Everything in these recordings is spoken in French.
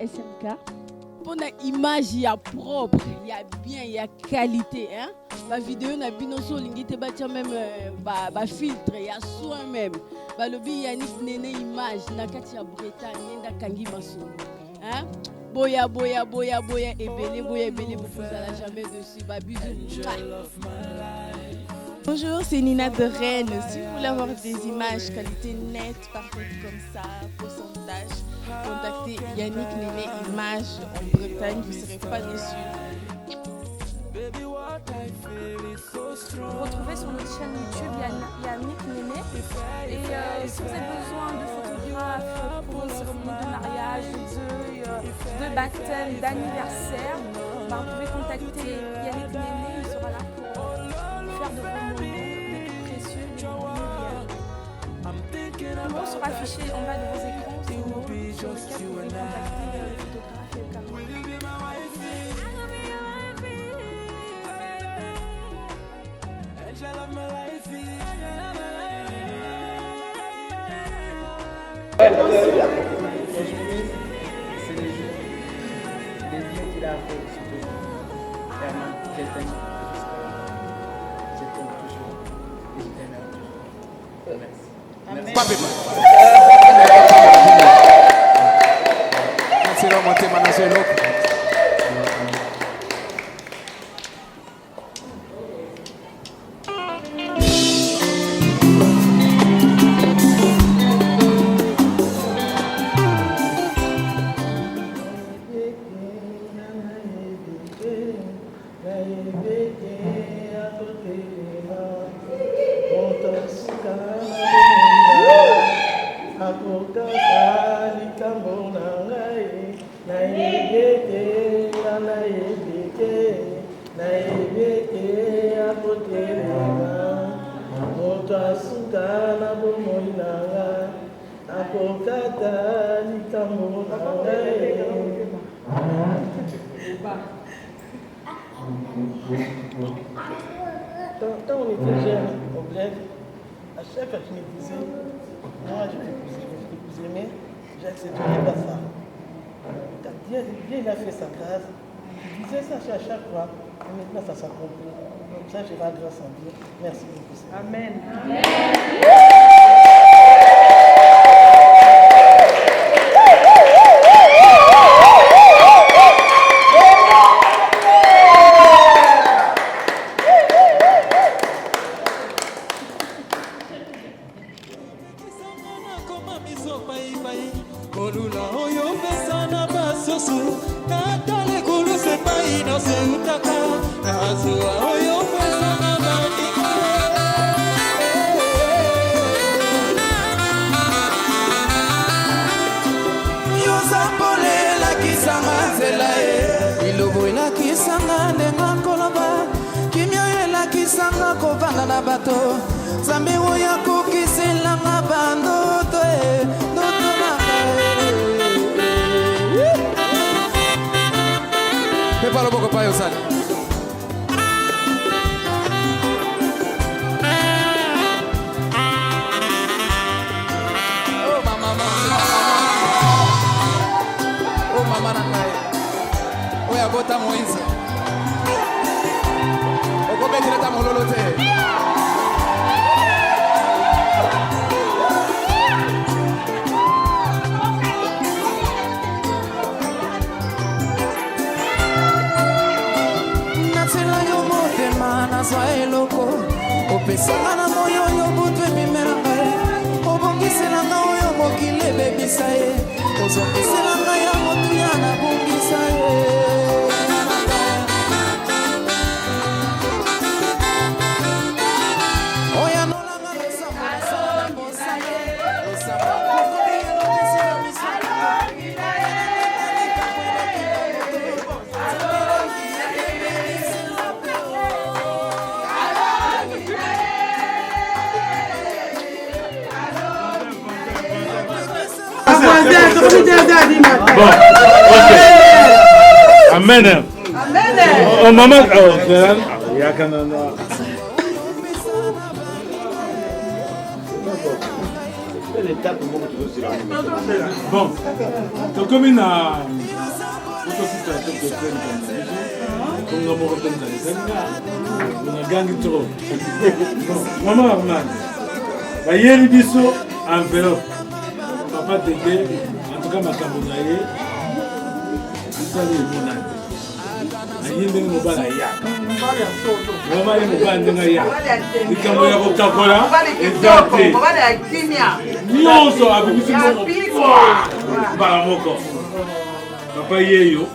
SMK. Pour l'image, il y a propre, il y a bien, il y a qualité. Hein? La vidéo, n'a pas so lingite batia même filtre, il y a soin même. Le lobby Yannick Nene image, na katia Bretagne, nenda kangi masolo. Hein? Boya, ebele, vous n'allez jamais dessus. Bisous. Bonjour, c'est Nina de Rennes. Si vous voulez avoir des images qualité nette, parfaite comme ça, pourcentage, contactez Yannick Néné Images en Bretagne, vous ne serez pas déçus. Vous retrouvez sur notre chaîne YouTube Yannick Néné. Et si vous avez besoin de photographes pour une cérémonie de mariage, de deuil, de baptême, d'anniversaire, vous pouvez contacter Yannick Néné. Il sera là pour faire de vos moments les plus précieux, les plus numéros sera affiché en bas de vos écrans. C'est le numéro sur lequel vous pouvez contacter les photographes et le caméraman. Aujourd'hui, c'est les jeux. Les liens qu'il a fait, surtout. Vraiment, je t'aime toujours. Et je t'aimerai toujours. Merci. Merci de monter ma nation. Quand on était jeune, au bled, à chaque fois qu'il me disait, moi je vais t'épouser, mais j'accepterai pas ça. Dieu il a fait sa grâce. Il disait ça à chaque fois, et maintenant ça s'accomplit. Donc ça, j'ai la grâce en Dieu. Merci beaucoup. Amen. Bon, ok. Amen. Amen. Oh, maman, il y a quand même. Bon, donc comme il a maman Armand, bayeli biso enveloppe papa Dédé, en tout cas ma camonaye asali emonani aye ndenge mobala ya mama ye mobala ndenge ya likambo ya kotakola eza te nyonso abimisi mbala moko papa yeyo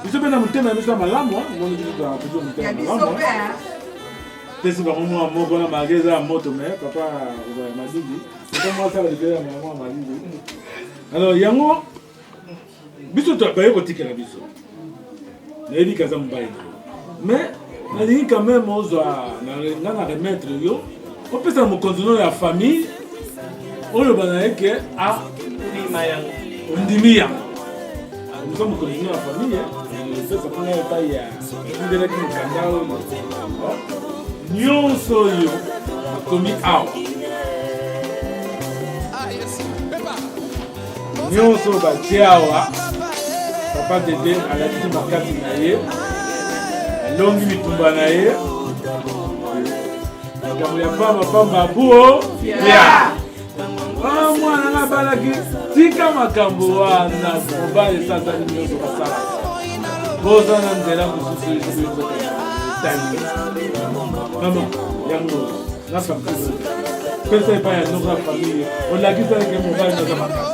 biso mpe na motema ya biso ya malamu omoni biso biso motema ya malamu pesi bango mwa moko na malgré eza ya moto me papa ya madidi papa mwasala libele ya mama ya madidi alors yango biso baye kotikela biso nayebi kaza mobali mais nalingi quand même ozwa nga na remettre yo opesa na mokonzi no ya famille oyo bana eke ondimi yango oza mokonzi no ya famille pesa mpona epai ya indeleki mokanda oyo nyonso oyo akomi awa nyonso batie awa papa Dédé alakisi makasi na ye alongi mitumba na ye makambo ya pamba abuo ya mwana nga balaki tika makambo wana mobali esasani nyonso basala boza na nzela mosusu etali mama yango nasamkizo pesa epai ya noko ya famille olakisaleke mobali naza makasi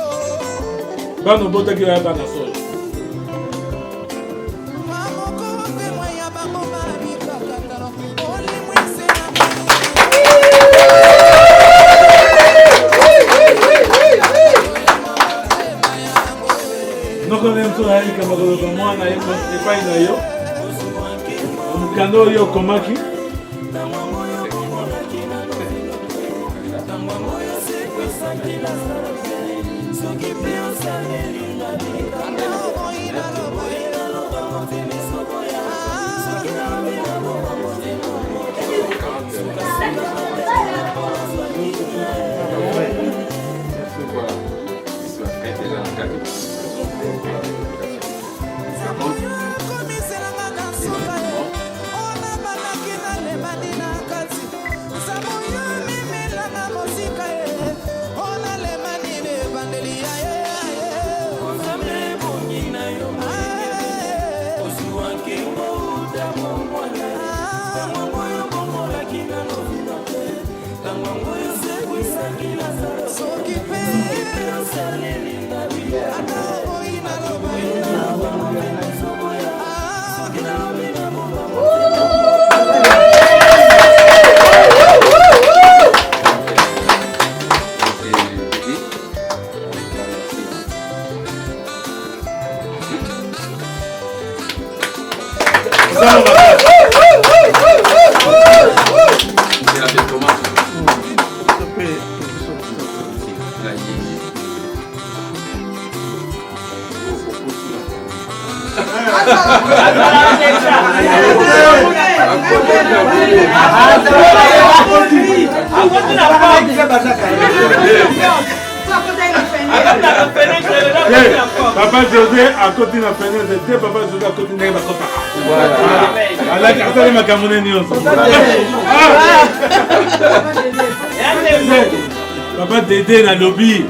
bana obotaki baya bana solo nokone mso nayalika makoloba mwana epai na yo mokanda oyo okomaki Papa José à côté de la fenêtre, papa José à côté de la fenêtre. Voilà. La carte de ma camonenne. Papa Dédé dans le lobby.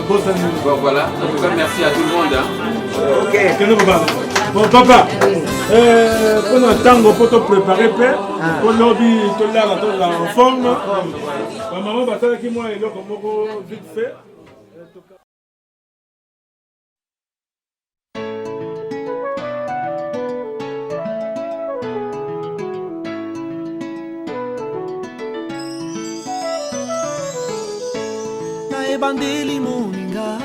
Bon, voilà, en tout cas, merci à tout le monde. Ok. Bon, papa, pendant un temps, pour te préparer, pour le lobby, tout là, en forme. Maman, va t'aller qui moi et l'autre, vite fait. Ebandeli moninga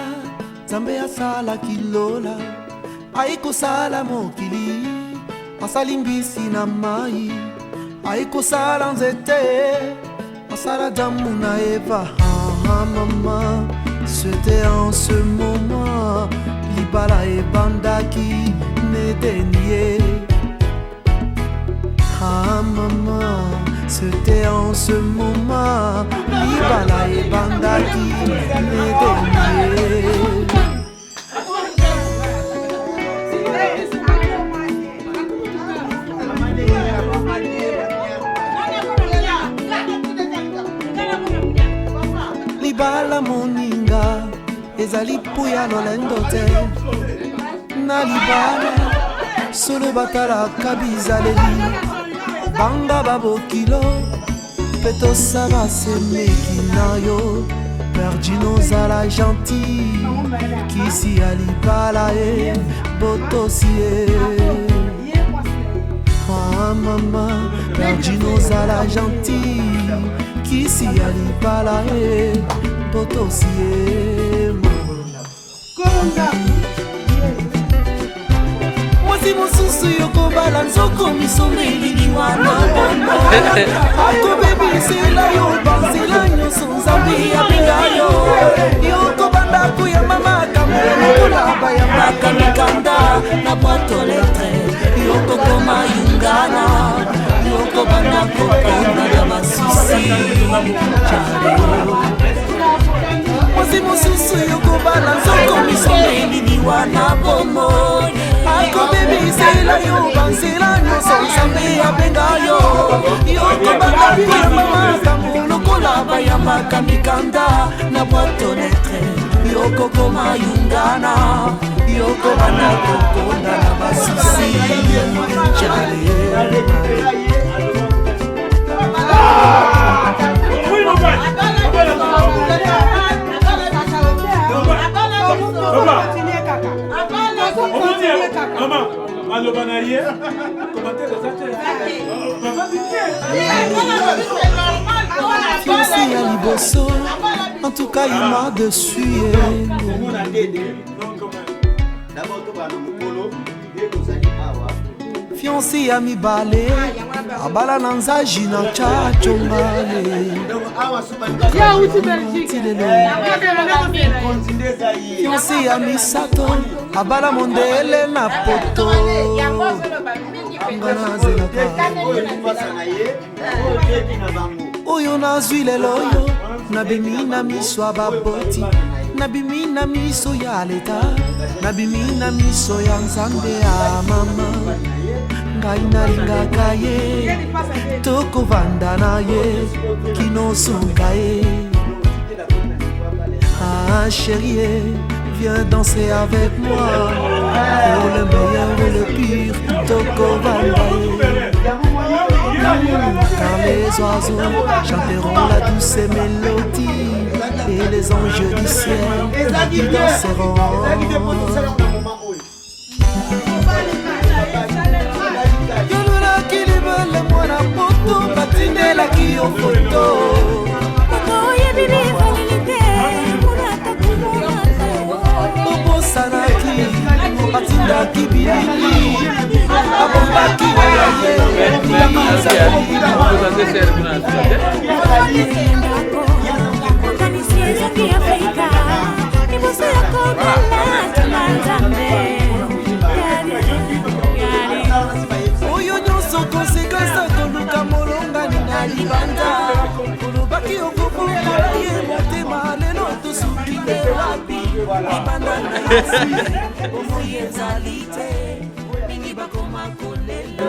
Nzambe asala kilola Aiko sala mokili Asali mbisi na mai Aiko sala nzete Asala damu na Eva maman C'était en ce moment Libala ebandaki Nedenie maman C'était en ce moment mobala ebandaki nedenie. Libala moninga ezali puya lolendo te na libala solo batalaka bizaleli banga babokilo mpe tosaba semeki na yo perdino ozala gentil kisi ya libala ye botosi ye mama perdino ozala gentil kisi ya libala ye botosi ye mwasi mosusu yokobala nzoko misomeli wana bono akobebisela yo banzela nyonso nzambe abenga yo yokobanda koyamba makambo lokolaba ya makamikanda na bwato letre yokokoma yungana yokobanda kokonda na basusi mwasi mosusu yokobala nzoko misomeli wana bomo akobebisela yo banzela nyonso nzambe abenga yo yokobanda koyamba makambo lokola bayambaka mikanda na bwato letre yokokoma yungana yokobanda kokonda na basusi fiancé ya liboso en tout cas il m'a dessus fiancé ya mibale abala na nzaji na chachongale fiancé ya misato abala mondele na poto oyo nazwi lelo oyo nabimi na miso ya baboti nabimi na miso ya leta nabimi na miso ya nzambe ya mama ngai nalingaka ye tokovanda na ye kinosunga ye ah chérie viens danser avec moi pour le meilleur et le pire tokovanda ye car les oiseaux chanteront la douce mélodie et les anges du ciel y danseront. Yololaki libele mwana poto batindelaki yo foto bobosanaki batindaki bilili abombaki oyo nyonso konsekansa koluka molongani na libanda kolobaki okobokola ye motema lelo tosukile wapi libanda na yasi omoi ezali te mingi bakoma kolela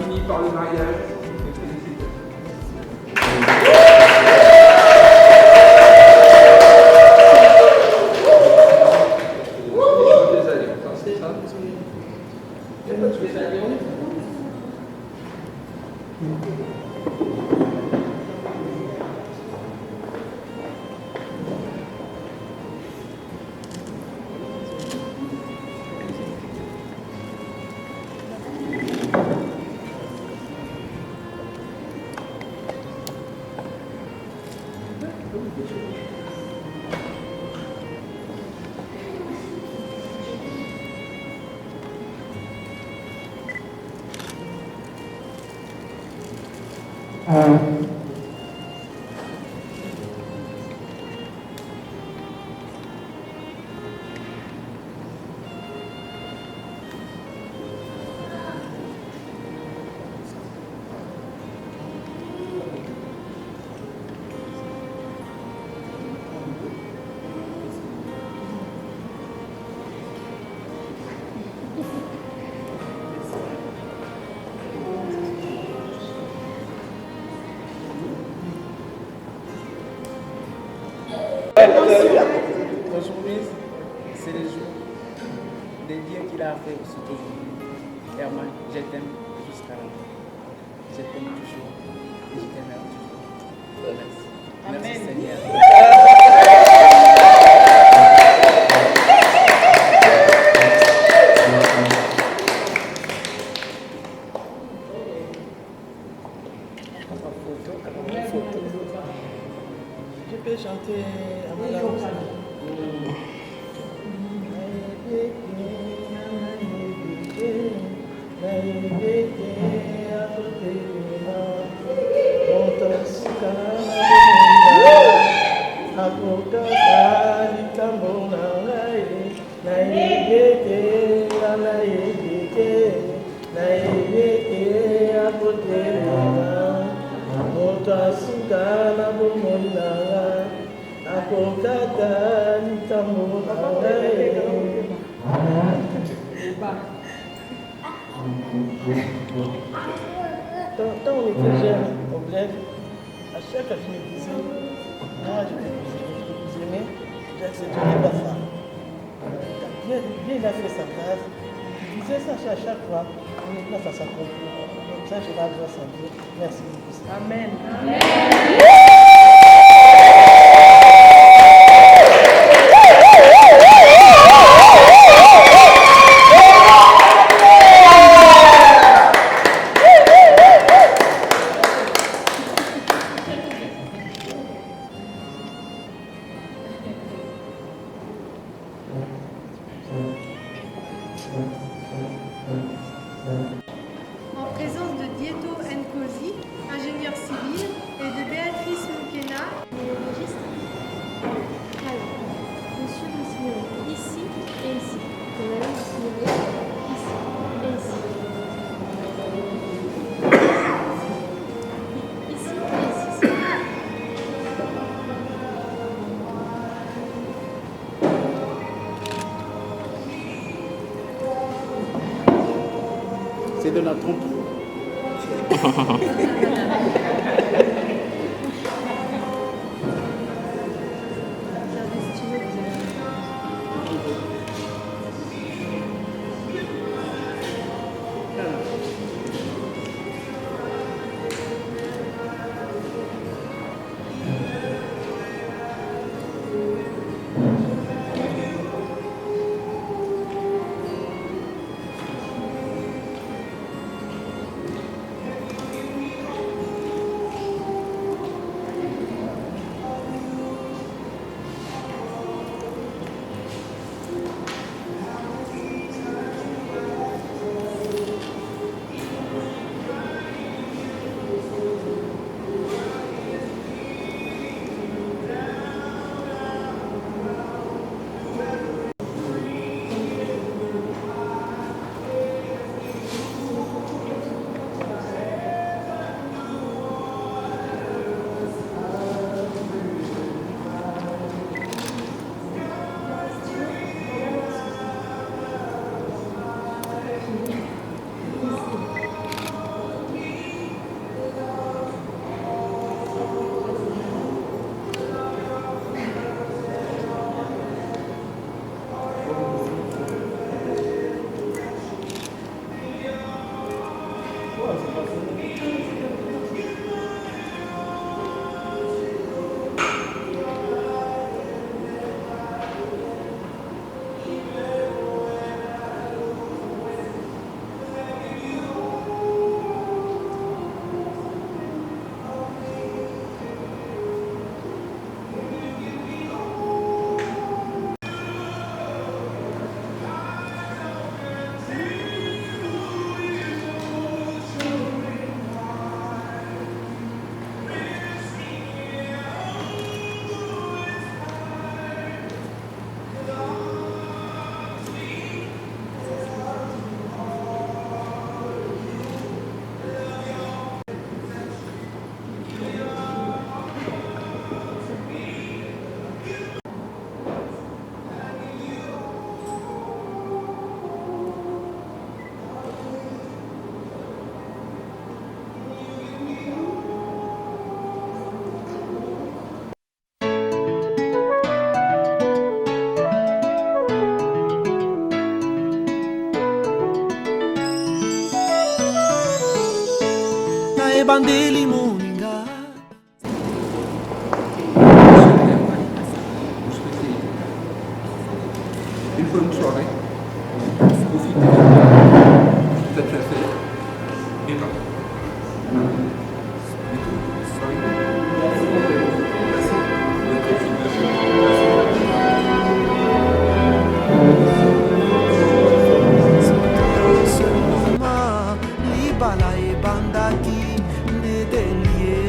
unis par le mariage. promise, c'est le jour des dieux qu'il a fait sur aujourd'hui. Herman, je t'aime jusqu'à la mort. Je t'aime toujours et je t'aimerai toujours. Merci. Merci Seigneur. Je peux chanter à mon langue. Quand on était jeune au bled, à chaque fois qu'il me disait, moi je vais vous aimer, j'accepterai pas ça. Bien, il a fait sa phrase, il disait ça à chaque fois, maintenant ça s'accomplit. Donc ça, je vais avoir ça. Merci beaucoup. Amen. En présence de Dieto Nkosi, ingénieur civil, et de Béatrice Mukena, biologiste. Alors, monsieur vous signerez ici et ici. Et madame vous signerez ici et ici. Ici et ici. C'est Donald Trump. ebandeli moninga. Une bonne soirée. Profitez. Faites la fête. Et pas. Libala ebandaki nedelie.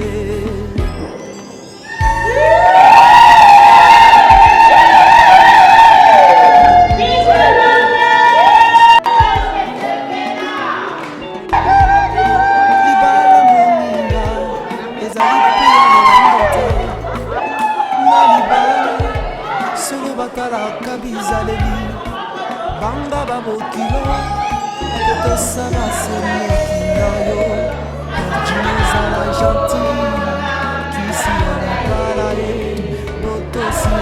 Libala moninga ezali mpe ya molango te. Na libala solo batalaka bizaleli banga babokilo totosala semeki na yo ordinozala gentil kisi ya libala ye botosi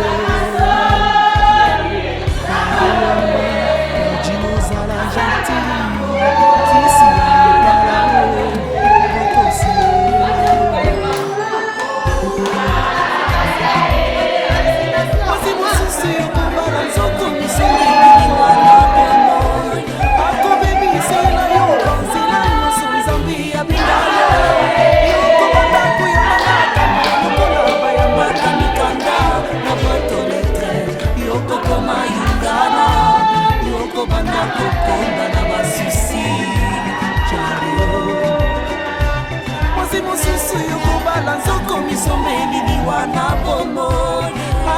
ordinozala gentil kisi ya libala ye botosi osi mosusu yokobala nzoto misongelini wana bono akobebisela yo banzela nyonso nzambe abinga yo yokobanda koyamanaka lokola bayambaka mikanda na boto letre yokokoma yungana yokobanda kokonda na basusi jario mosi mosusu yokobala nzoko misomelini wana bomo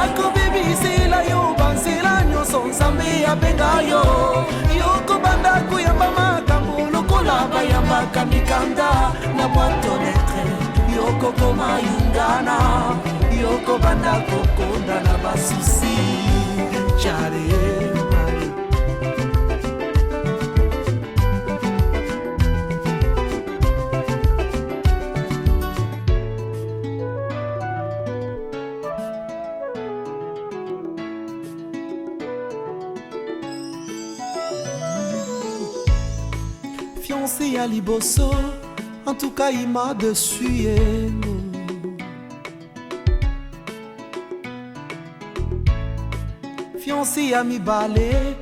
akobebisela yo banzela nyonso nzambe abenga yo yokobanda koyamba makambo lokola bayambaka mikanda na boito letre yokokoma yungana yokobanda kokonda na basusi jare. Fiancé à Liboso, en tout cas il m'a dessus. Fiancé à Mibale,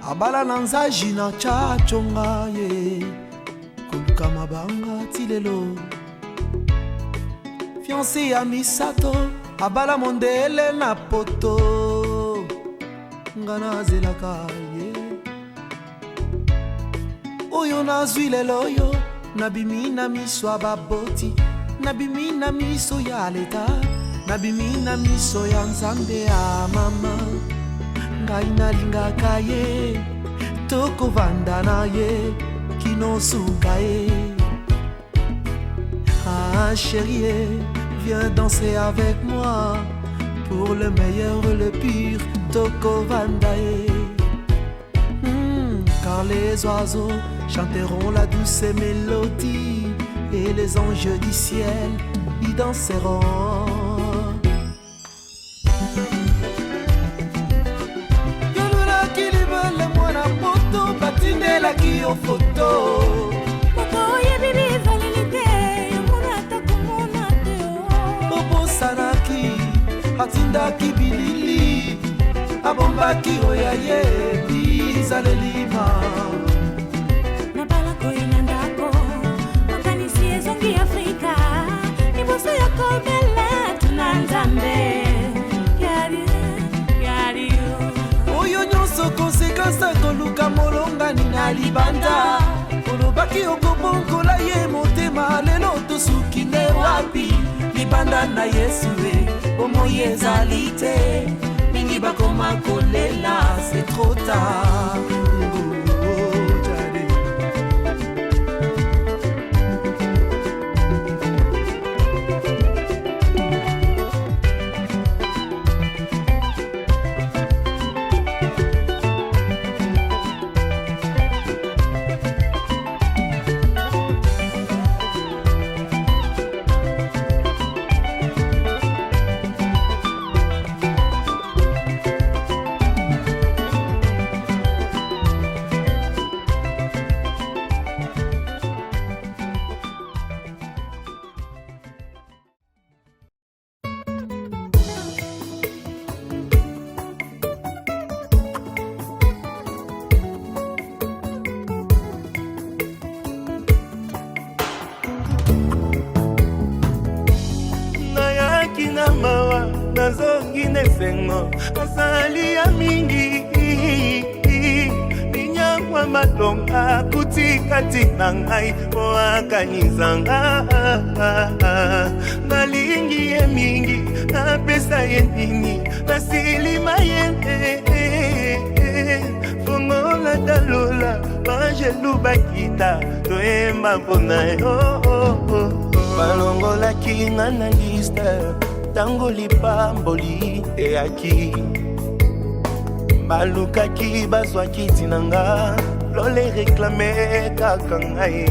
abala nanzaji na chachonga ye, koluka mabanga tilelo. Fiancé à Misato, abala mondele na poto, ngana zelaka ye. Oyo nazwi lelo oyo nabimi na miso ya baboti nabimi na miso ya leta nabimi na miso ya nzambe ya mama ngai nalingaka ye tokovanda na ye kinosuka ye. Ah chérie, viens danser avec moi pour le meilleur le pire tokovanda ye. Car les oiseaux chanteront la douce mélodie et les anges du ciel y danseront. Yolulaki libele mwana poto batindelaki yo foto obosanaki atindaki bilili abombaki oya ye bizalelima nabala koina ndako makanisi ezongi Afrika liboso ya kobela tuna nzambe yari oyo nyonso konsekansi akoluka molongani na libanda olobaki okobongola ye motema lelo tosuki nde wapi libanda na Yesu bomoi ezali te mingi bakoma kolela c'est trop tard. bosengo asali ya mingi ninyangwa malonga kutikati na ngai po akanizanga nalingi ye mingi napesa ye nini nasilima ye fongola dalola bangelu bakita toyemba mpona yo balongolaki nga na liste tango lipamboli eyaki balukaki bazwaki ntina nga lole reklame kaka ngai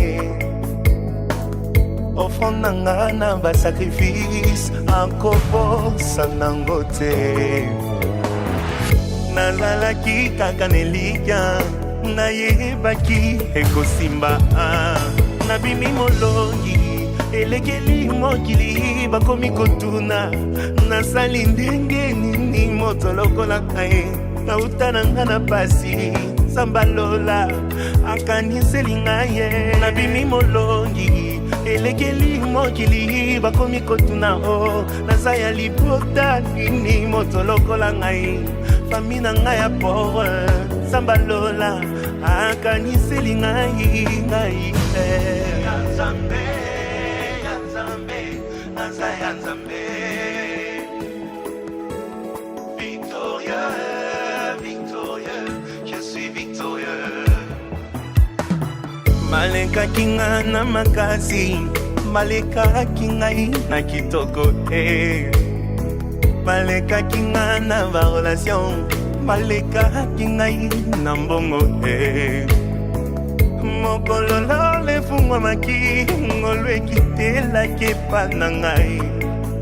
offrande na nga na basacrifice akoposa nango te nazalaki kaka nelikya nayebaki ekosimba nabimi molongi elekeli mokili bakomi kotuna nasali ndenge nini moto lokola ngai nauta na nga na pasi sambalola akaniseli ngai nabimi molongi elekeli mokili bakomi kotuna o naza ya libota nini moto lokola ngai fami na ngai ya pore sambalola akaniseli ngai Victorieux, victorieux, je suis victorieux. Maleka kinga na makasi, maleka kingai na kitoko maleka kinga na va relation, maleka kingai na mbongo mokolo le fungwa maki ngolwe kitela kepa na ngai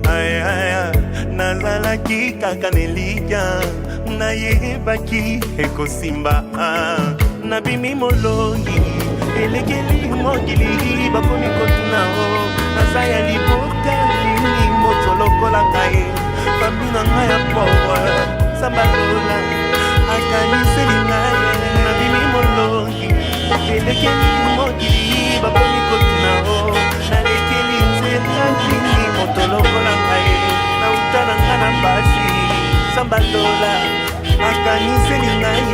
aya nazalaki kaka nelikya nayebaki ekosimba nabimi molongi elekeli mokili bakomi kotuna o naza ya libota nini moto lokola ngai fambi na ngai ya power sambalola akaniseli ngai nabimi molongi elekeli mokili bakomi kotuna o nalekeli nzela nini moto lokola ngai nauta na nga na pasi sambalola akaniseli ngai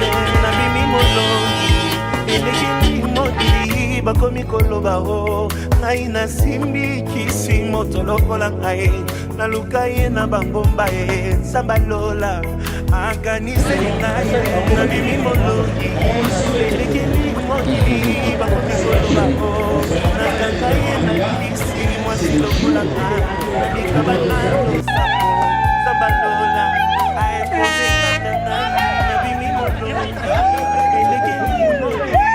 nabimi molongi elekeli mokili bakomi koloba o ngai nasimbi kisi moto lokola ngai naluka ye na bangomba ye sambalola akaniseli ngai nabimi molongi elekeli mokili bakomi koloba o nakanga ye na kisi mwasi lokola ngai nabikabana losapo sambalola aepose kaka ngai nabimi molongi elekeli mokili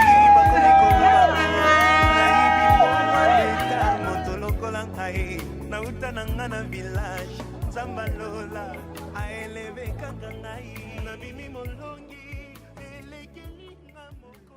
nauta na nga na village sambalola aeleve kaka ngai nabimi molongi elekeli nga moko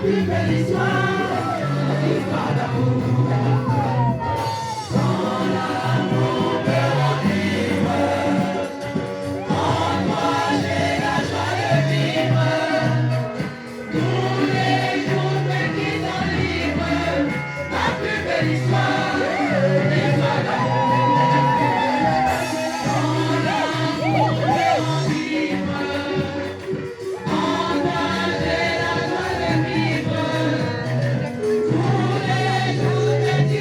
plus belle histoire, l'histoire d'amour. Quand l'amour me ranime, en moi j'ai la joie de vivre. Tous les jours me quittant libre, ma plus belle histoire, l'histoire d'amour. Quand l'amour me ranime, en moi j'ai la joie de vivre. Tous les jours me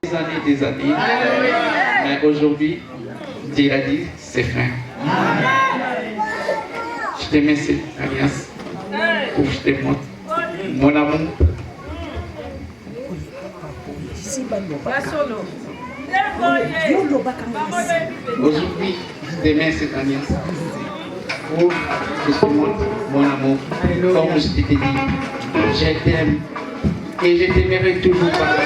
Des années. Mais aujourd'hui, Dieu a dit, c'est fin. Je te mets cette alliance pour que je te montre mon amour. Aujourd'hui, je te mets cette alliance pour que je te montre mon amour. Comme je t'ai dit, je t'aime et je t'aimerai toujours pas.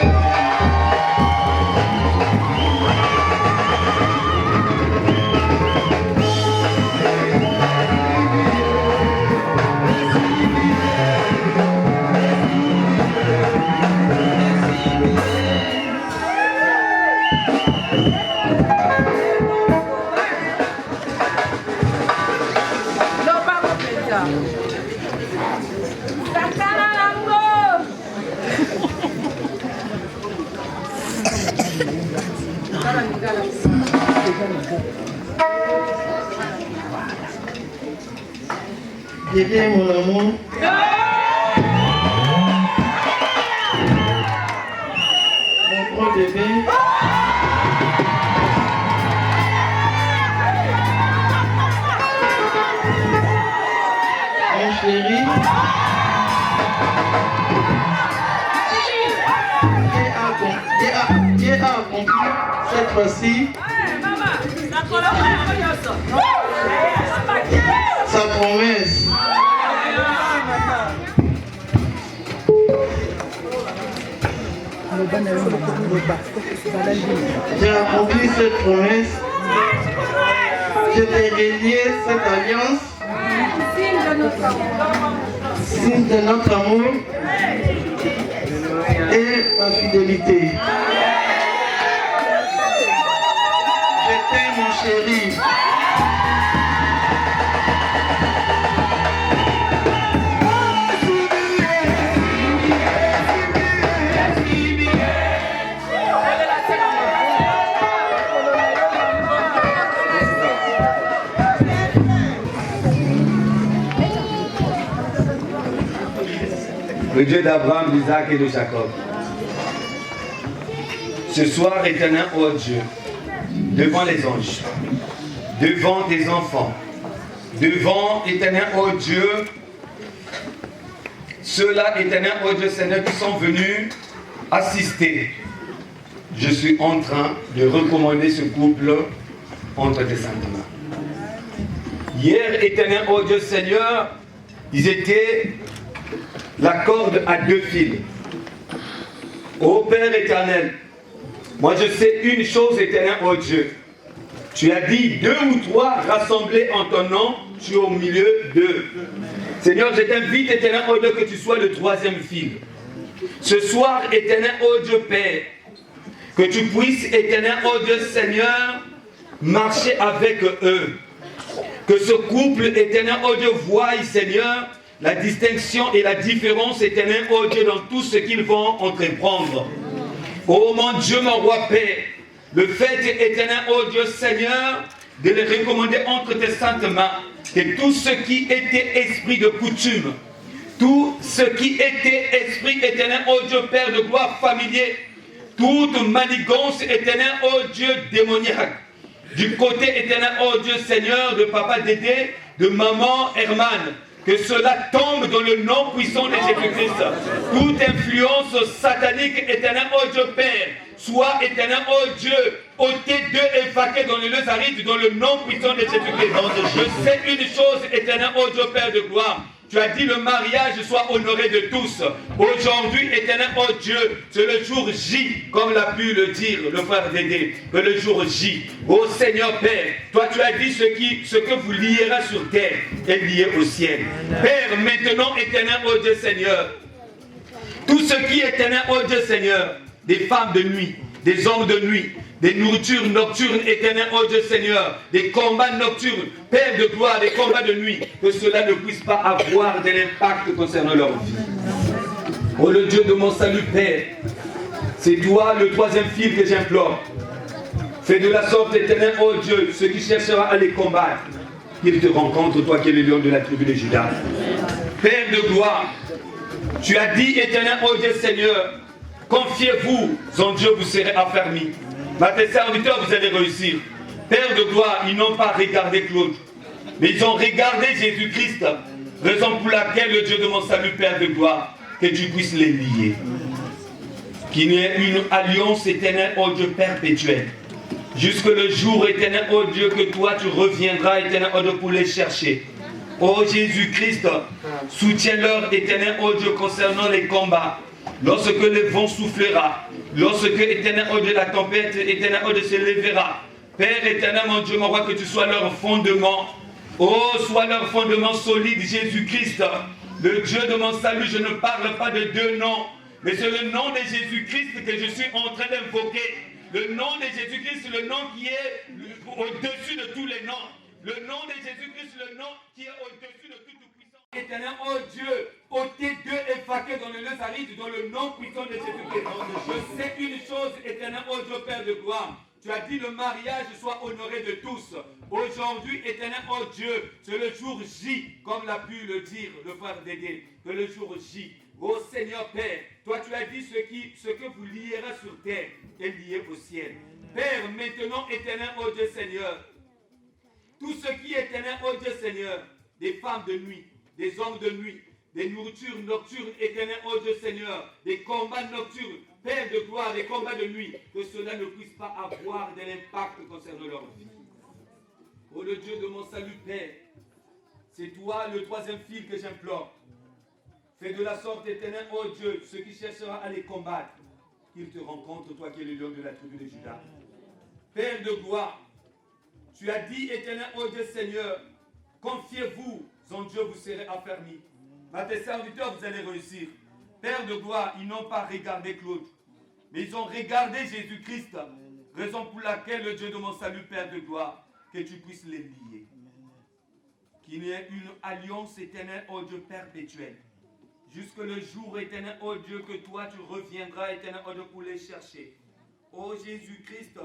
Bébé, mon amour. Mon gros bébé. Mon chéri. Dieu a accompli cette fois-ci sa promesse. J'ai accompli cette promesse. Je t'ai relié cette alliance. Signe de notre amour et ma fidélité. Je t'aime, mon chéri. Le Dieu d'Abraham, d'Isaac et de Jacob. Ce soir, éternel, ô Dieu, devant les anges, devant tes enfants, devant, éternel, ô Dieu, ceux-là, éternel, ô Dieu Seigneur, qui sont venus assister. Je suis en train de recommander ce couple entre tes saintes mains. Hier, éternel, ô Dieu Seigneur, ils étaient la corde à deux fils. Ô Père éternel, moi je sais une chose, éternel, ô Dieu. Tu as dit 2 ou 3 rassemblés en ton nom, tu es au milieu d'eux. Seigneur, je t'invite, éternel, ô Dieu, que tu sois le 3e fil. Ce soir, éternel, ô Dieu Père, que tu puisses, éternel, ô Dieu Seigneur, marcher avec eux. Que ce couple, éternel, ô Dieu, voie, Seigneur, la distinction et la différence, éternel, ô Dieu, dans tout ce qu'ils vont entreprendre. Oh mon Dieu, mon roi Père, le fait, éternel, ô Dieu Seigneur, de les recommander entre tes saintes mains, que tout ce qui était esprit de coutume, tout ce qui était esprit, éternel, ô Dieu Père de gloire familier, toute manigance, éternel, ô Dieu démoniaque, du côté, éternel, ô Dieu Seigneur, de Papa Dédé, de Maman Herman, que cela tombe dans le nom puissant de Jésus-Christ. Toute influence satanique, éternel, ô Dieu Père, soit, éternel, ô Dieu, ôté d'eux et vaqué dans les lieux arides, dans le nom puissant de Jésus-Christ. Je sais une chose, éternel, ô Dieu Père de gloire. Tu as dit le mariage soit honoré de tous. Aujourd'hui, éternel, oh Dieu, c'est le jour J, comme l'a pu le dire le frère Dédé, que le jour J. Oh Seigneur Père, toi tu as dit ce que vous lierez sur terre est lié au ciel. Père, maintenant, éternel, oh Dieu Seigneur, tout ce qui est éternel, oh Dieu Seigneur, des femmes de nuit, des hommes de nuit, des nourritures nocturnes, éternel, oh Dieu Seigneur, des combats nocturnes, Père de gloire, des combats de nuit, que cela ne puisse pas avoir de l'impact concernant leur vie. Oh le Dieu de mon salut, Père, c'est toi le 3e fil que j'implore. Fais de la sorte, éternel, oh Dieu, ceux qui chercheront à les combattre, qu'ils te rencontrent, toi qui es le lion de la tribu de Judas. Père de gloire, tu as dit, éternel, oh Dieu Seigneur, Confiez-vous en Dieu, vous serez affermis. Ma tes serviteurs, vous allez réussir. Père de gloire, ils n'ont pas regardé Claude, mais ils ont regardé Jésus-Christ, raison pour laquelle le Dieu de mon salut, Père de gloire, que tu puisses les lier. Qu'il y ait une alliance éternelle, ô Dieu perpétuel. Jusque le jour éternel, ô Dieu, que toi tu reviendras, éternel, ô Dieu, pour les chercher. Ô Jésus-Christ, soutiens-leur, éternel, ô Dieu, concernant les combats. Lorsque le vent soufflera, lorsque, éternel, ô Dieu, la tempête, éternel, ô Dieu, se lèvera. Père éternel, mon Dieu, mon roi, que tu sois leur fondement. Oh, sois leur fondement solide, Jésus-Christ. Le Dieu de mon salut, je ne parle pas de deux noms, mais c'est le nom de Jésus-Christ que je suis en train d'invoquer. Le nom de Jésus-Christ, le nom qui est au-dessus de tous les noms. Le nom de Jésus-Christ, le nom qui est au-dessus de toute puissance. Éternel, oh Dieu, ôtez Dieu effaqué dans le lieu aride, dans le nom puissant de Jésus-Christ. Je sais une chose, éternel, oh Dieu, Père de gloire. Tu as dit le mariage soit honoré de tous. Aujourd'hui, éternel, oh Dieu, c'est le jour J, comme l'a pu le dire le frère Dédé, que le jour J. Oh Seigneur Père, toi tu as dit ce que vous lierez sur terre est lié au ciel. Père, maintenant, éternel, oh Dieu Seigneur, tout ce qui est éternel, oh Dieu Seigneur, des femmes de nuit, des hommes de nuit, des nourritures nocturnes, éternel, oh Dieu Seigneur, des combats nocturnes, Père de gloire, des combats de nuit, que cela ne puisse pas avoir de l'impact concernant leur vie. Oh le Dieu de mon salut, Père, c'est toi le troisième fil que j'implore. Fais de la sorte, éternel, oh Dieu, ceux qui cherchera à les combattre, qu'ils te rencontrent, toi qui es le lion de la tribu de Juda. Père de gloire, tu as dit, éternel, oh Dieu Seigneur, confiez-vous en Dieu, vous serez affermis. À tes serviteurs, vous allez réussir. Père de gloire, ils n'ont pas regardé Claude, mais ils ont regardé Jésus-Christ, raison pour laquelle le Dieu de mon salut, Père de gloire, que tu puisses les lier. Qu'il y ait une alliance éternelle, ô Dieu perpétuel. Jusque le jour éternel, ô Dieu, que toi tu reviendras, éternel, ô Dieu, pour les chercher. Ô Jésus-Christ,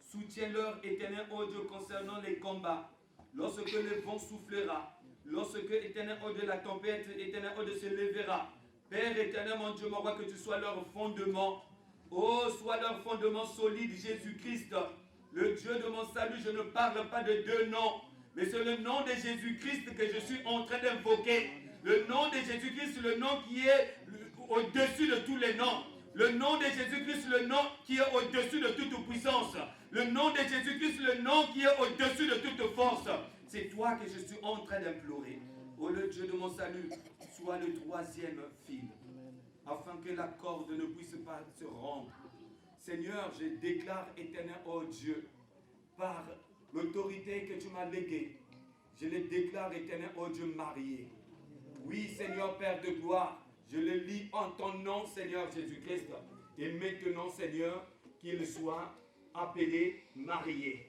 soutiens-leur, éternel, ô Dieu, concernant les combats. Lorsque le vent soufflera, lorsque, éternel, ô Dieu, la tempête, éternel, ô Dieu, se lèvera. Père éternel, mon Dieu, mon roi, que tu sois leur fondement. Oh, sois leur fondement solide, Jésus-Christ. Le Dieu de mon salut, je ne parle pas de deux noms, mais c'est le nom de Jésus-Christ que je suis en train d'invoquer. Le nom de Jésus-Christ, le nom qui est au-dessus de tous les noms. Le nom de Jésus-Christ, le nom qui est au-dessus de toute puissance. Le nom de Jésus-Christ, le nom qui est au-dessus de toute force. C'est toi que je suis en train d'implorer. Oh, le Dieu de mon salut, sois le troisième fil, afin que la corde ne puisse pas se rompre. Seigneur, je déclare, éternel, oh Dieu, par l'autorité que tu m'as léguée, je les déclare, éternel, oh Dieu, marié. Oui, Seigneur, Père de gloire, je le lis en ton nom, Seigneur Jésus-Christ. Et maintenant, Seigneur, qu'il soit appelé marié.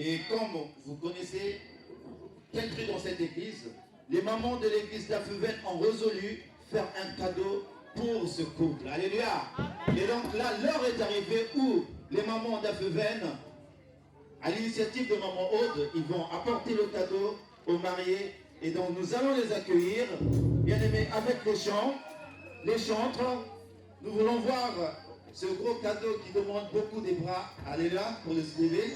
Et comme vous connaissez quelqu'un dans cette église, les mamans de l'église d'Afeuven ont résolu faire un cadeau pour ce couple. Alléluia. Et donc là, l'heure est arrivée où les mamans d'Afeuven, à l'initiative de maman Aude, ils vont apporter le cadeau aux mariés. Et donc nous allons les accueillir, bien aimés, avec les chants, les chantres. Nous voulons voir ce gros cadeau qui demande beaucoup de bras. Alléluia, pour le soulever.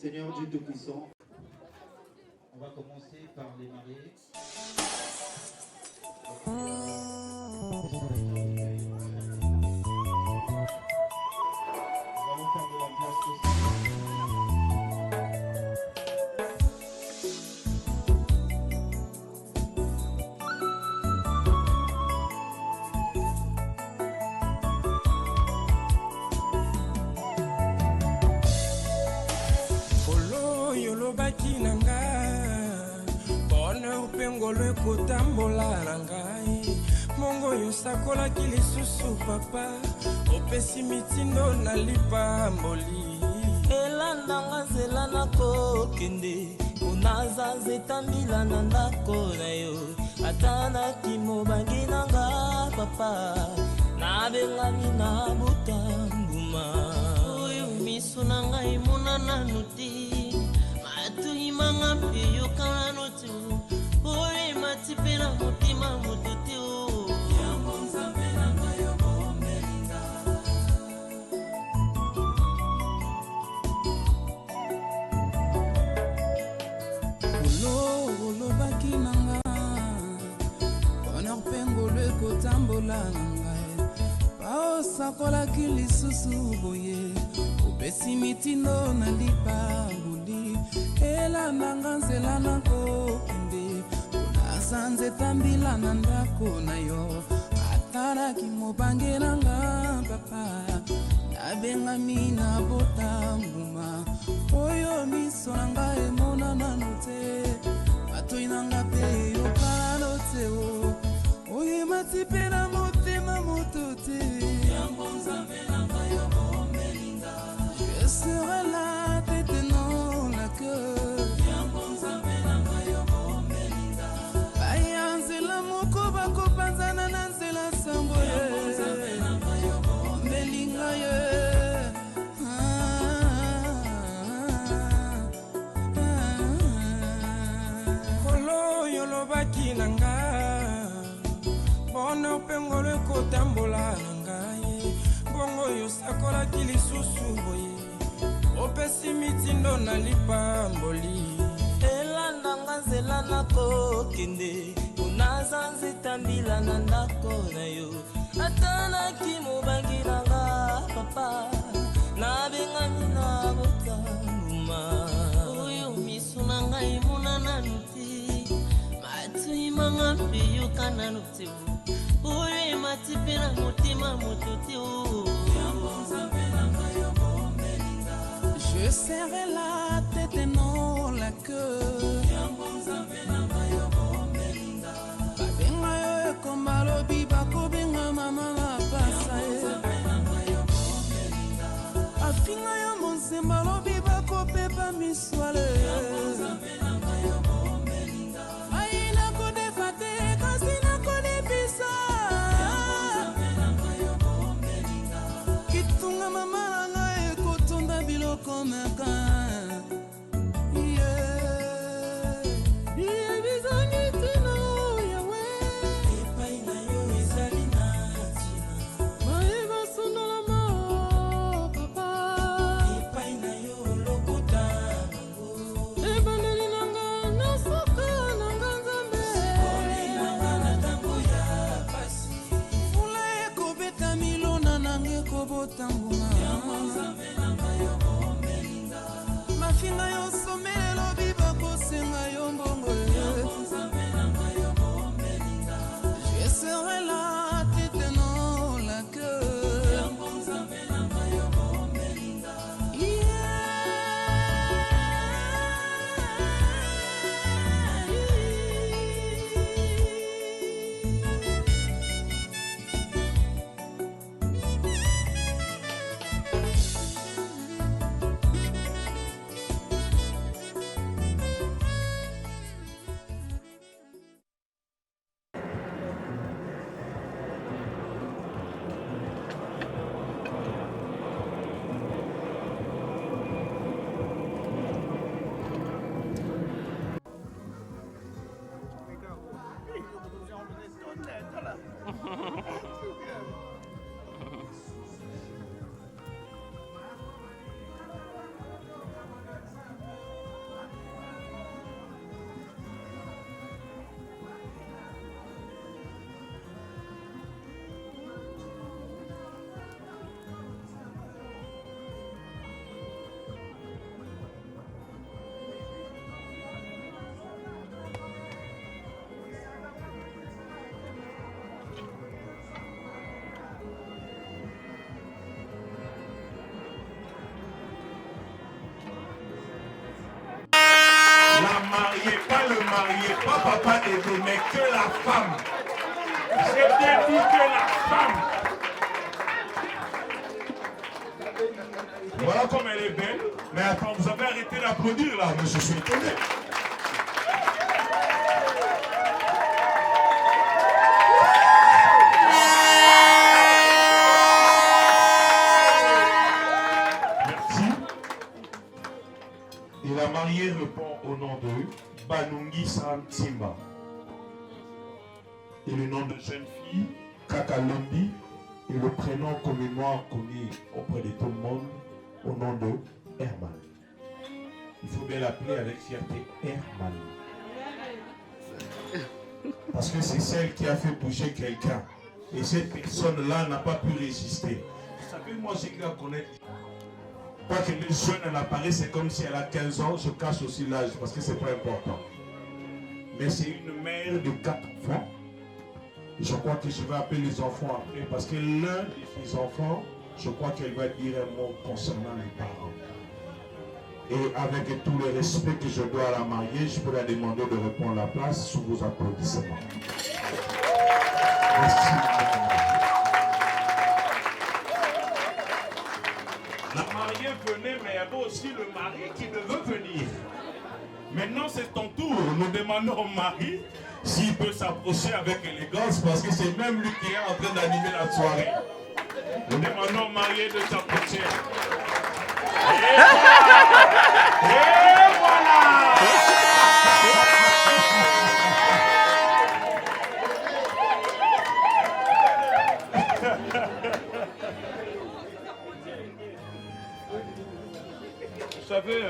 Seigneur Dieu Tout-Puissant, On va commencer par les mariés. ngolo kotambola na ngai mongo yo sakolaki lisusu papa opesi mitindo na lipamboli elandanga nzela nakokende konaza nzetambila na ndako na yo atanaki mobangi na nga papa nabengami na butambuma oyo miso na ngai monanano te matoyimanga mpe yokanano te oye matipe na motima moto te o yango nzambe na ngai yo bomelinga olobaki na nga bonheur mpe ngolo ekotambola na ngai baosakolaki lisusu boye opesi mitindo na lipamboli elandanga nzela nakokende konaza nzetambila na ndako na yo atalaki mobange na nga papa nabengami na botambuma oyo miso na nga emonanano te matoi na nga mpe yokanano te o oyemati mpe na motema moto te yango nzambe na nga yo bomelinga je serai là tete non la queue yango nzambe na nga yo bomelinga baya nzela moko bakopanzana na nzela sango ye nzambe na nga yo bomelinga ye yolobaki na nga bona opengolo ekotambola na ngai bongo yosakolaki lisusu boye opesi mitindo na lipamboli elandanga nzela nakokende konaza nzetambila na ndako na yo atanaki mobangi na nga papa nabengami na botambuma oyo miso na ngai monanano te matoyimanga mpe yokanano te oyo emati mpe na motima moto te je serai la tête non la queue babenga yo ekomba lobi bakobenga mama na pasa afinga yo monsemba lobi bakopepa miswale aina kodefa te kasi nakodebisa kitunga mama na ngai ekotonda biloko meka yebizangi tino yawe epai na yo ezali na ntina bayeba sondola ma papa epai na yo lokota nango pas papa aimé, mais que la femme. Je t'ai dit que la femme. Voilà comme elle est belle. Mais attends, vous avez arrêté d'applaudir là, mais je suis étonné. Merci. Et la mariée répond au nom de Banungi Santimba. Et le nom de jeune fille, Kakalombi, et le prénom communément connu auprès de tout le monde, au nom de Herman. Il faut bien l'appeler avec fierté Herman. Parce que c'est celle qui a fait bouger quelqu'un. Et cette personne-là n'a pas pu résister. Vous savez, moi j'ai cru à connaître. Pas que les jeunes, elle apparaît, c'est comme si elle a 15 ans. Je cache aussi l'âge parce que c'est pas important. Mais c'est une mère de 4 enfants. Je crois que je vais appeler les enfants après parce que l'un de ces enfants, je crois qu'elle va dire un mot concernant les parents. Et avec tout le respect que je dois à la mariée, je peux la demander de reprendre la place sous vos applaudissements. Merci. La mariée venait, mais il y avait aussi le mari qui devait venir. Maintenant, c'est ton tour. Nous demandons au mari s'il peut s'approcher avec élégance parce que c'est même lui qui est en train d'animer la soirée. Nous demandons au marié de s'approcher. Et voilà! Vous savez,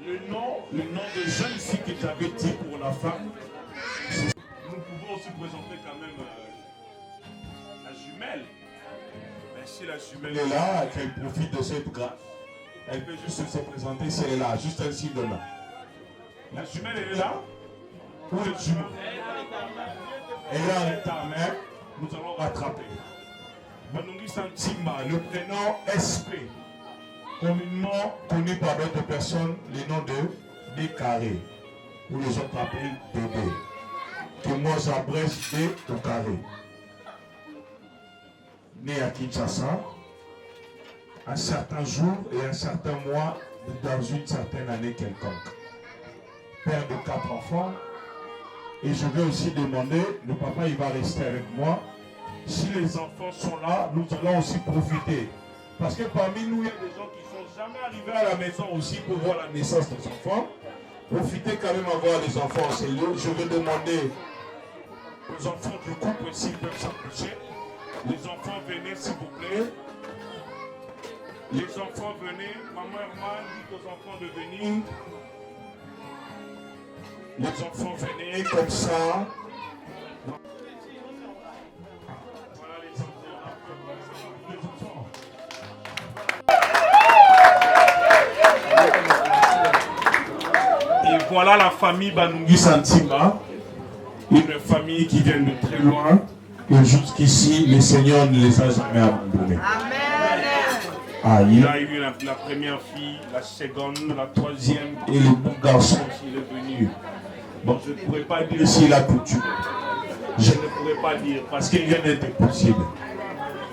le nom de jeune fille que j'avais dit pour la femme, nous pouvons aussi présenter quand même la jumelle. Mais si la jumelle est là, qu'elle profite de cette grâce, elle peut juste se présenter si elle est là, juste un signe de main. La jumelle, elle est là? Où est le jumeau? Elle est en retard, mais nous allons rattraper. Banungi Santimba, le prénom SP, communément connu par d'autres personnes, le nom de Décarré, ou les autres appellent Bébé, que moi j'abrège D au carré. Né à Kinshasa, un certain jour et un certain mois dans une certaine année quelconque. Père de 4 enfants, et je vais aussi demander, le papa il va rester avec moi. Si les enfants sont là, nous allons aussi profiter. Parce que parmi nous, il y a des gens qui ne sont jamais arrivés à la maison aussi pour voir la naissance des enfants. Profitez quand même à voir les enfants. Je vais demander aux enfants du couple s'ils peuvent s'approcher. Les enfants, venez s'il vous plaît. Les enfants, venez. Maman Herman dit aux enfants de venir. Les enfants, venez comme ça. Et voilà la famille Banungi Santimba, une famille qui vient de très loin, et jusqu'ici, le Seigneur ne les a jamais abandonnés. Ah, il a eu la première fille, la seconde, la troisième, et le bon garçon qui est venu. Bon, je ne pourrais pas dire s'il a coutume. Je ne pourrais pas dire, parce qu'il rien n'était possible.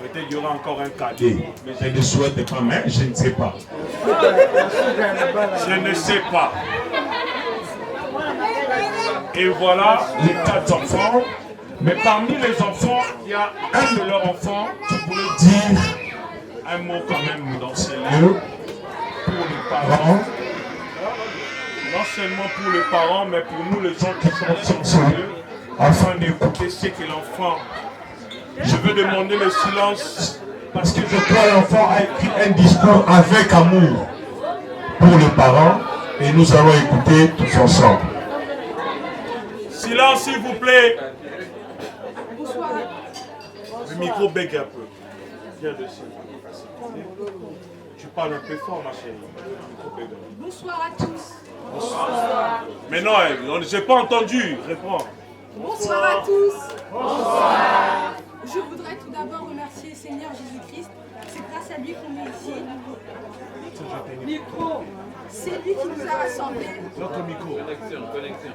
Peut-être qu'il y aura encore un cadet, mais je ne souhaite pas, mais je ne sais pas. Je ne sais pas. Et voilà les 4 enfants. Mais parmi les enfants, il y a un de leurs enfants qui voulait dire un mot quand même dans ces lieux pour les parents. Non seulement pour les parents, mais pour nous les gens qui sont sur ce lieu, afin d'écouter ce que l'enfant. Je veux demander le silence parce que je crois que l'enfant a écrit un discours avec amour pour les parents et nous allons écouter tous ensemble. Silence s'il vous plaît. Le micro bègue un peu. Viens dessus. Tu parles un peu fort ma chérie. Bonsoir à tous. Bonsoir. Mais non, j'ai pas entendu. Réponds. Bonsoir à tous. Bonsoir. Je voudrais tout d'abord remercier le Seigneur Jésus-Christ. C'est grâce à lui qu'on est ici. c'est lui qui nous a rassemblés. Notre micro. Connexion.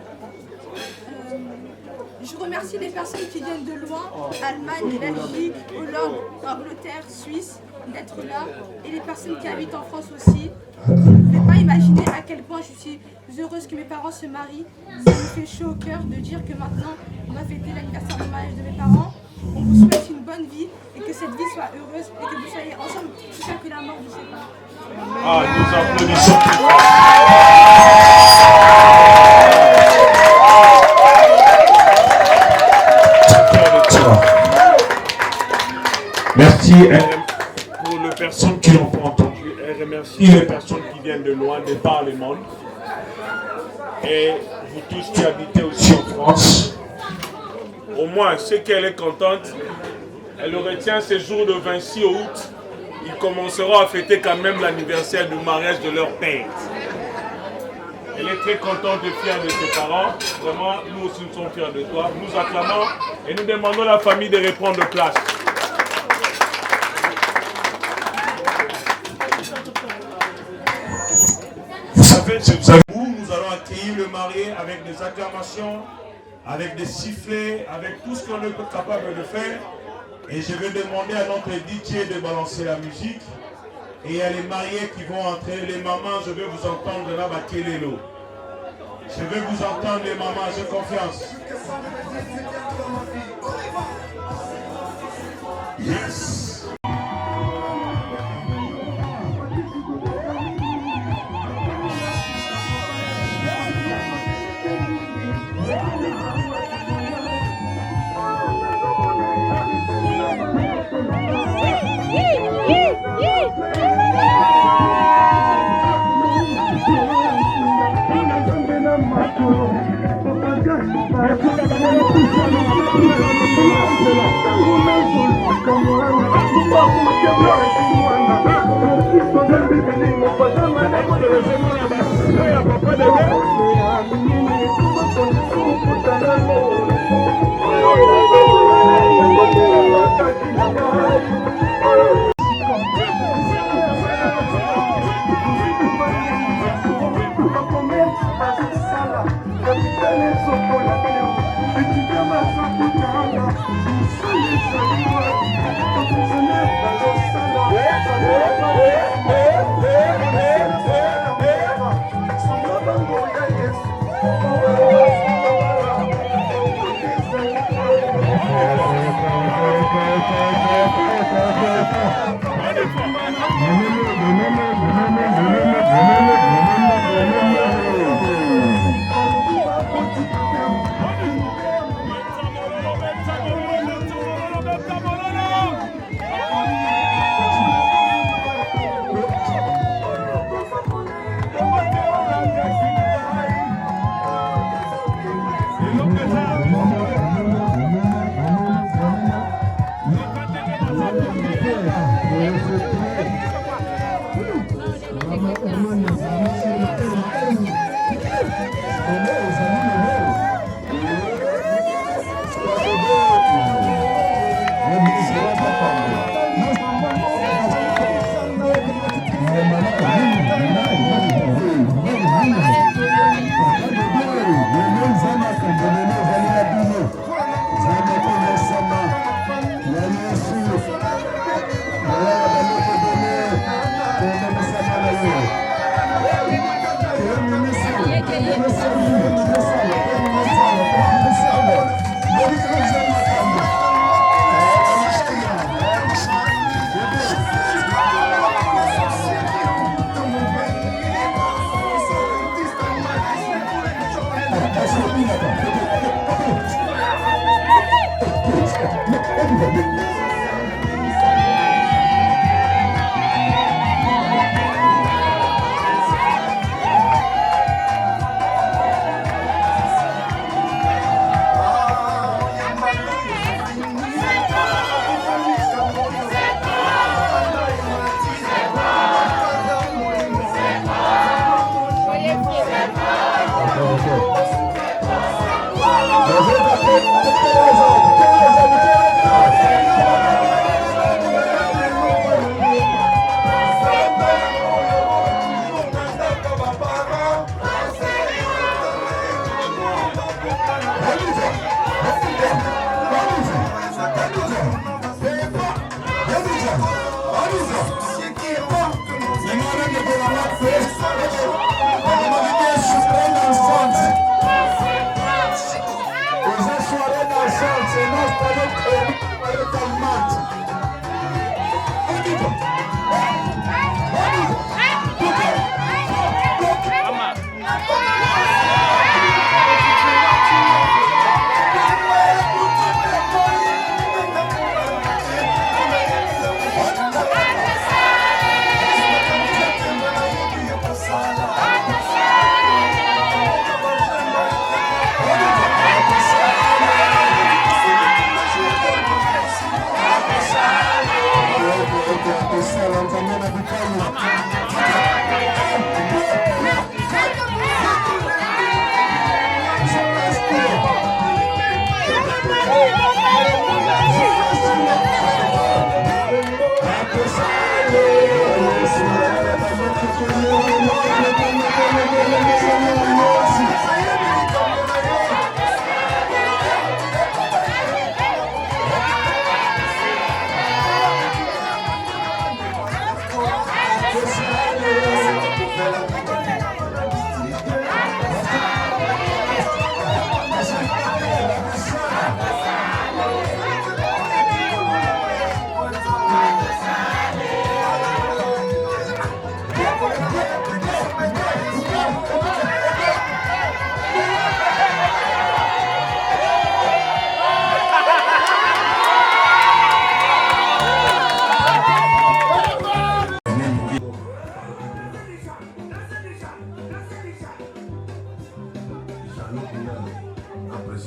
Je remercie les personnes qui viennent de loin, Allemagne, Belgique, Hollande, Angleterre, Suisse, d'être là, et les personnes qui habitent en France aussi. Vous ne pouvez pas imaginer à quel point je suis heureuse que mes parents se marient. Ça me fait chaud au cœur de dire que maintenant, on va fêter l'anniversaire de mariage de mes parents. On vous souhaite une bonne vie et que cette vie soit heureuse et que vous soyez ensemble jusqu'à que la mort vous sépare. Ah, nous applaudissons. Merci pour les personnes qui n'ont pas entendu. Et remercie les personnes qui viennent de loin, de par le monde. Et vous tous qui habitez aussi en France. Au moins, ce qu'elle est contente, elle retient ce jour de 26 août. Ils commenceront à fêter quand même l'anniversaire du mariage de leur père. Elle est très contente et fière de ses parents. Vraiment, nous aussi nous sommes fiers de toi. Nous acclamons et nous demandons à la famille de reprendre place. Vous savez, nous allons accueillir le marié avec des acclamations, avec des sifflets, avec tout ce qu'on est capable de faire. Et je vais demander à notre DJ de balancer la musique. Et il y a les mariés qui vont entrer. Les mamans, je vais vous entendre là-bas, Kelelo. Je vais vous entendre, les mamans, j'ai confiance. Yes.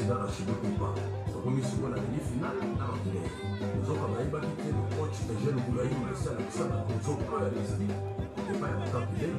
c'est dans la cheveux qu'on parle. Donc on est sur la demi-finale, alors qu'il est. Nous avons quand même quitté le coach et j'ai le boulot, il m'a laissé à la salle, nous avons pas réalisé. Et pas un temps qu'il est.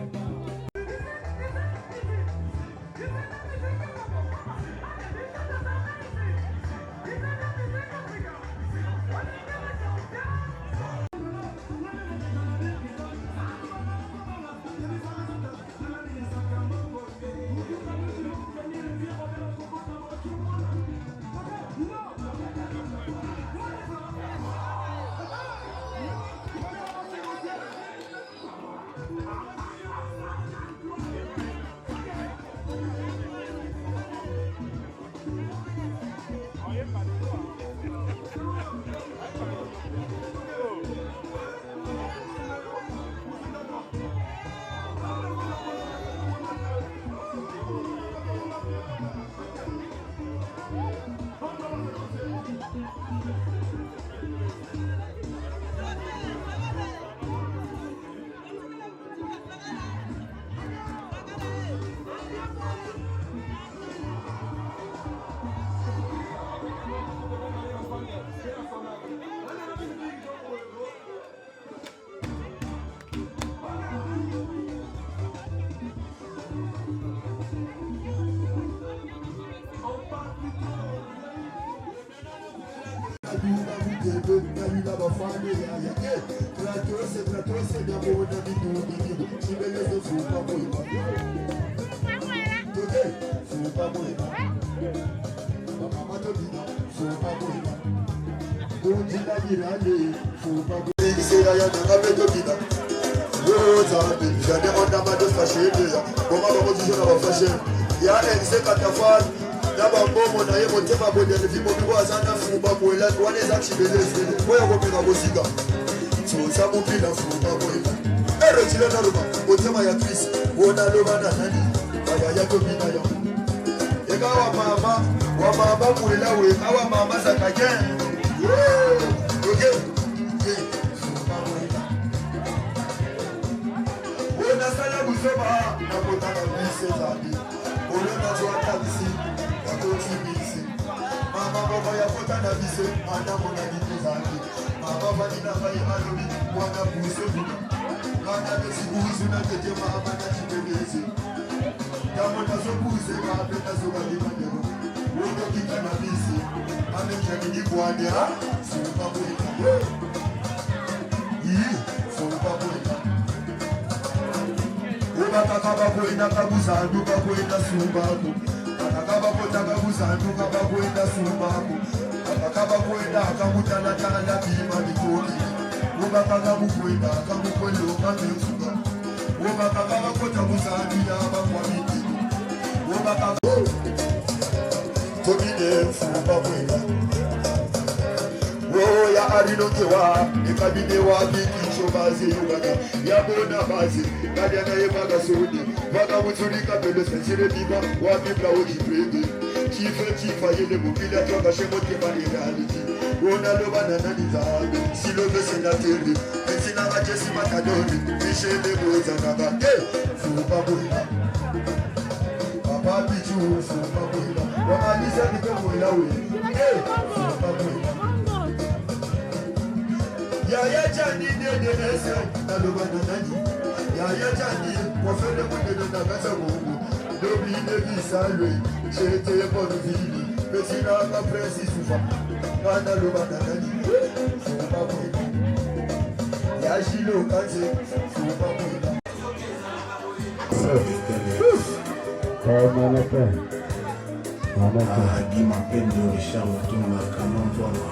Guy Mapendo, Richard Matumba, Canon Voima,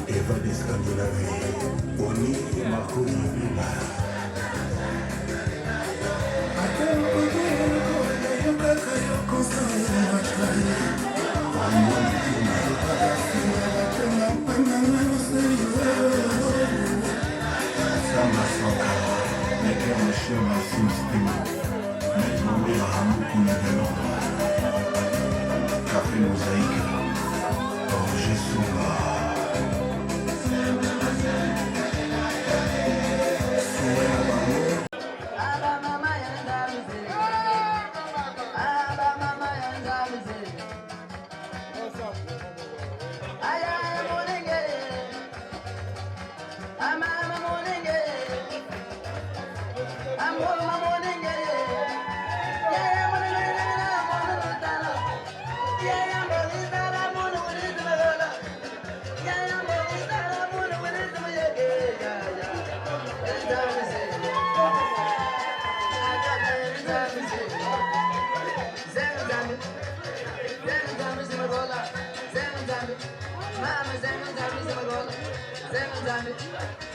Eva de Scandinavie, Oni Marco Yubila. Café Mosaïque, Roger Souma.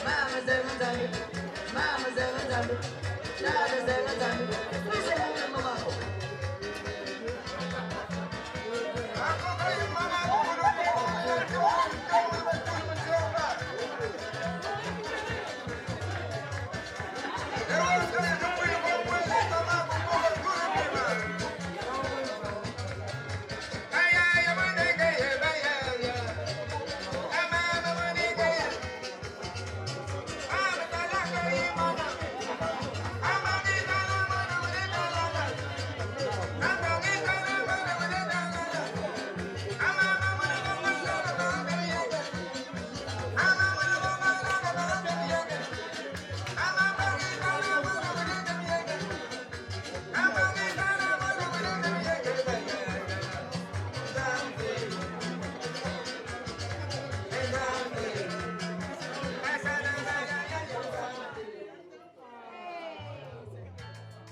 Mama,